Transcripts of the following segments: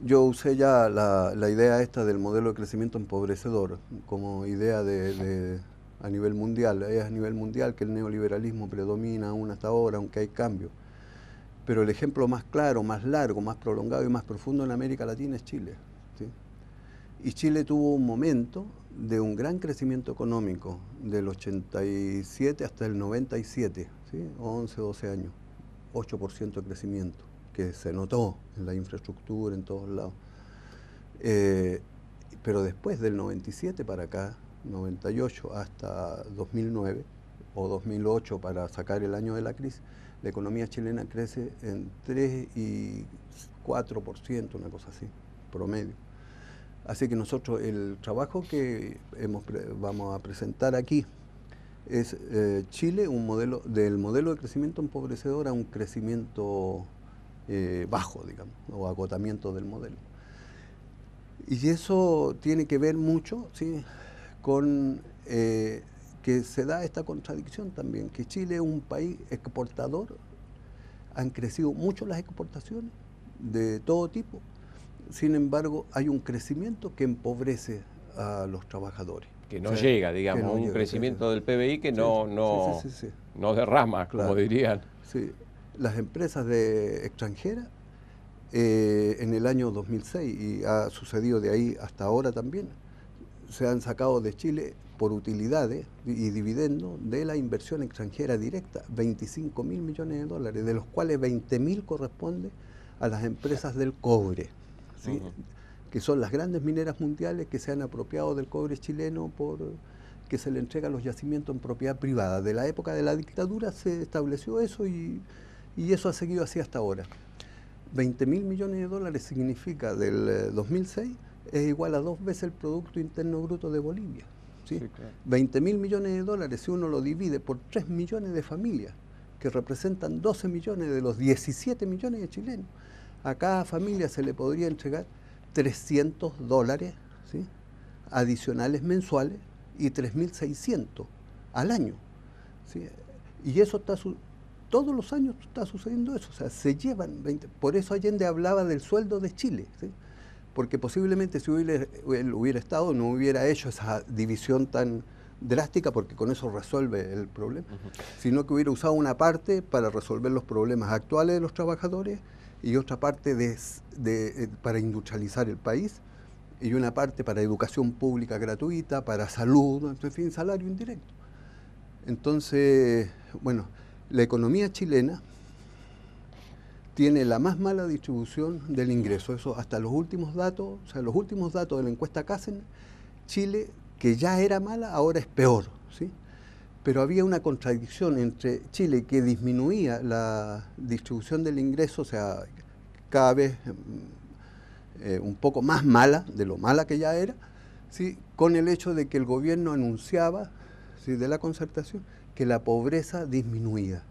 Yo usé ya la idea esta del modelo de crecimiento empobrecedor como idea a nivel mundial. Es a nivel mundial que el neoliberalismo predomina aún hasta ahora, aunque hay cambios. Pero el ejemplo más claro, más largo, más prolongado y más profundo en América Latina es Chile, ¿sí? Y Chile tuvo un momento de un gran crecimiento económico del 87 hasta el 97, ¿sí? 11, 12 años, 8% de crecimiento, que se notó en la infraestructura, en todos lados. Pero después del 97 para acá, 98 hasta 2009 o 2008 para sacar el año de la crisis, la economía chilena crece en 3 y 4%, una cosa así, promedio. Así que nosotros el trabajo que vamos a presentar aquí es Chile, del modelo de crecimiento empobrecedor a un crecimiento bajo, digamos, o agotamiento del modelo. Y eso tiene que ver mucho, ¿sí?, con que se da esta contradicción también, que Chile es un país exportador, han crecido mucho las exportaciones de todo tipo, sin embargo hay un crecimiento que empobrece a los trabajadores. Que no llega, digamos, no un llega, crecimiento del PBI que sí, no derrama, claro, como dirían. Sí, las empresas extranjeras en el año 2006, y ha sucedido de ahí hasta ahora también, se han sacado de Chile por utilidades y dividendos de la inversión extranjera directa, 25.000 millones de dólares, de los cuales 20.000 corresponde a las empresas del cobre, ¿sí?, que son las grandes mineras mundiales que se han apropiado del cobre chileno por que se le entregan los yacimientos en propiedad privada. De la época de la dictadura se estableció eso y eso ha seguido así hasta ahora. 20.000 millones de dólares significa del 2006 es igual a 2 veces el Producto Interno Bruto de Bolivia, ¿sí? Sí, claro. 20.000 millones de dólares, si uno lo divide por 3 millones de familias, que representan 12 millones de los 17 millones de chilenos, a cada familia se le podría entregar 300 dólares, ¿sí?, adicionales mensuales y 3.600 al año, ¿sí? Y eso todos los años está sucediendo eso, o sea, se llevan 20, por eso Allende hablaba del sueldo de Chile, ¿sí?, porque posiblemente si él hubiera estado no hubiera hecho esa división tan drástica, porque con eso resuelve el problema, sino que hubiera usado una parte para resolver los problemas actuales de los trabajadores y otra parte para industrializar el país, y una parte para educación pública gratuita, para salud, en fin, salario indirecto. Entonces, bueno, la economía chilena tiene la más mala distribución del ingreso. Eso hasta los últimos datos, o sea, los últimos datos de la encuesta Casen, Chile, que ya era mala, ahora es peor, ¿sí? Pero había una contradicción entre Chile, que disminuía la distribución del ingreso, o sea, cada vez un poco más mala, de lo mala que ya era, ¿sí?, con el hecho de que el gobierno anunciaba, ¿sí?, de la concertación, que la pobreza disminuía,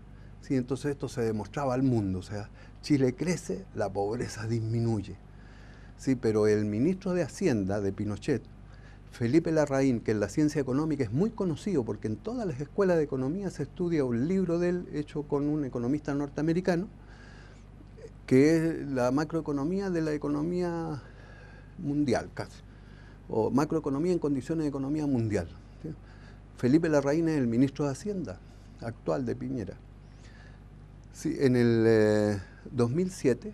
¿sí? Entonces esto se demostraba al mundo, o sea, Chile crece, la pobreza disminuye, ¿sí? Pero el ministro de Hacienda de Pinochet, Felipe Larraín, que en la ciencia económica es muy conocido, porque en todas las escuelas de economía se estudia un libro de él hecho con un economista norteamericano, que es la macroeconomía de la economía mundial casi, o macroeconomía en condiciones de economía mundial, ¿sí? Felipe Larraín es el ministro de Hacienda actual de Piñera. Sí, en el 2007,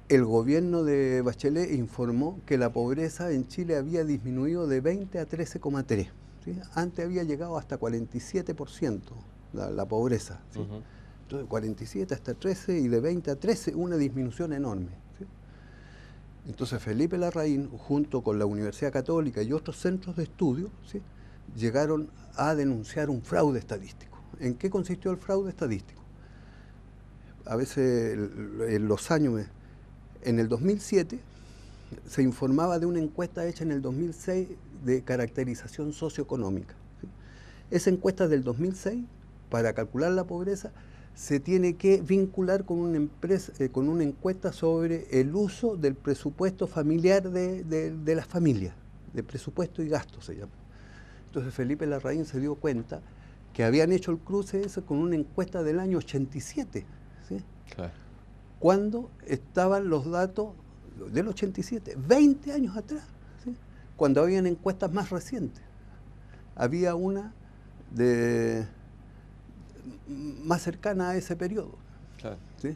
el gobierno de Bachelet informó que la pobreza en Chile había disminuido de 20 a 13,3, ¿sí? Antes había llegado hasta 47% la pobreza, ¿sí? Entonces 47 hasta 13 y de 20 a 13, una disminución enorme, ¿sí? Entonces Felipe Larraín, junto con la Universidad Católica y otros centros de estudio, ¿sí?, llegaron a denunciar un fraude estadístico. ¿En qué consistió el fraude estadístico? A veces en los años, en el 2007 se informaba de una encuesta hecha en el 2006 de caracterización socioeconómica, ¿sí? Esa encuesta del 2006, para calcular la pobreza, se tiene que vincular con una encuesta sobre el uso del presupuesto familiar de las familias, de presupuesto y gasto se llama. Entonces Felipe Larraín se dio cuenta que habían hecho el cruce ese con una encuesta del año 87, ¿sí? Claro. cuando estaban los datos del 87, 20 años atrás, ¿sí? Cuando habían encuestas más recientes. Había una más cercana a ese periodo. Claro. ¿Sí?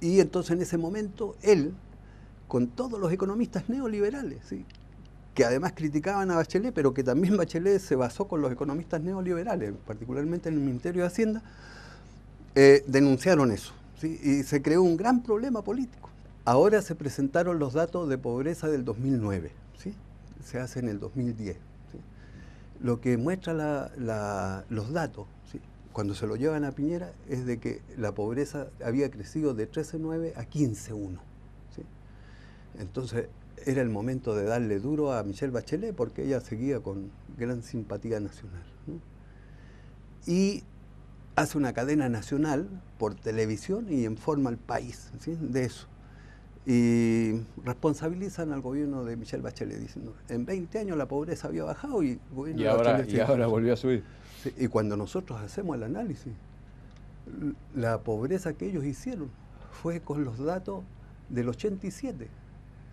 Y entonces en ese momento él, con todos los economistas neoliberales, ¿sí? Que además criticaban a Bachelet, pero que también Bachelet se basó con los economistas neoliberales, particularmente en el Ministerio de Hacienda, denunciaron eso, ¿sí? Y se creó un gran problema político. Ahora se presentaron los datos de pobreza del 2009, ¿sí? Se hace en el 2010. ¿Sí? Lo que muestra los datos, ¿sí? Cuando se lo llevan a Piñera, es de que la pobreza había crecido de 13,9 a 15,1. ¿Sí? Entonces, era el momento de darle duro a Michelle Bachelet porque ella seguía con gran simpatía nacional, ¿no? Y hace una cadena nacional por televisión y informa al país, ¿sí? De eso. Y responsabilizan al gobierno de Michelle Bachelet diciendo, en 20 años la pobreza había bajado y el gobierno de Bachelet ahora volvió a subir. Sí, y cuando nosotros hacemos el análisis, la pobreza que ellos hicieron fue con los datos del 87.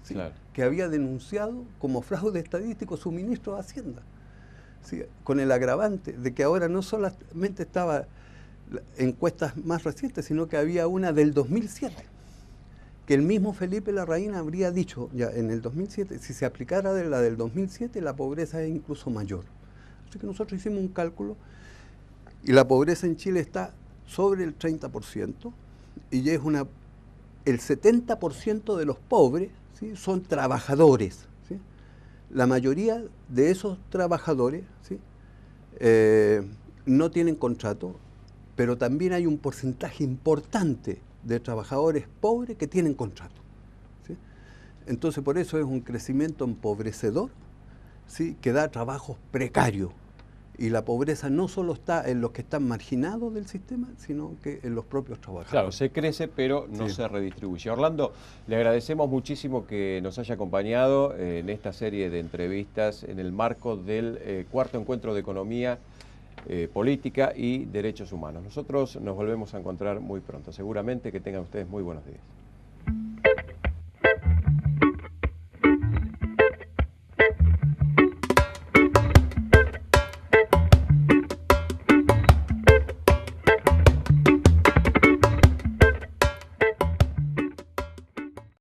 ¿Sí? Claro. Que había denunciado como fraude estadístico su ministro de Hacienda, ¿sí? Con el agravante de que ahora no solamente estaba encuestas más recientes, sino que había una del 2007, que el mismo Felipe Larraín habría dicho ya en el 2007, si se aplicara de la del 2007, la pobreza es incluso mayor. Así que nosotros hicimos un cálculo y la pobreza en Chile está sobre el 30% y ya es el 70% de los pobres, ¿sí? Son trabajadores, ¿sí? La mayoría de esos trabajadores, ¿sí? No tienen contrato, pero también hay un porcentaje importante de trabajadores pobres que tienen contrato, ¿sí? Entonces por eso es un crecimiento empobrecedor, ¿sí? Que da trabajos precarios. Y la pobreza no solo está en los que están marginados del sistema, sino que en los propios trabajadores. Claro, se crece, pero no se redistribuye. Orlando, le agradecemos muchísimo que nos haya acompañado en esta serie de entrevistas en el marco del cuarto encuentro de economía, política y derechos humanos. Nosotros nos volvemos a encontrar muy pronto. Seguramente que tengan ustedes muy buenos días.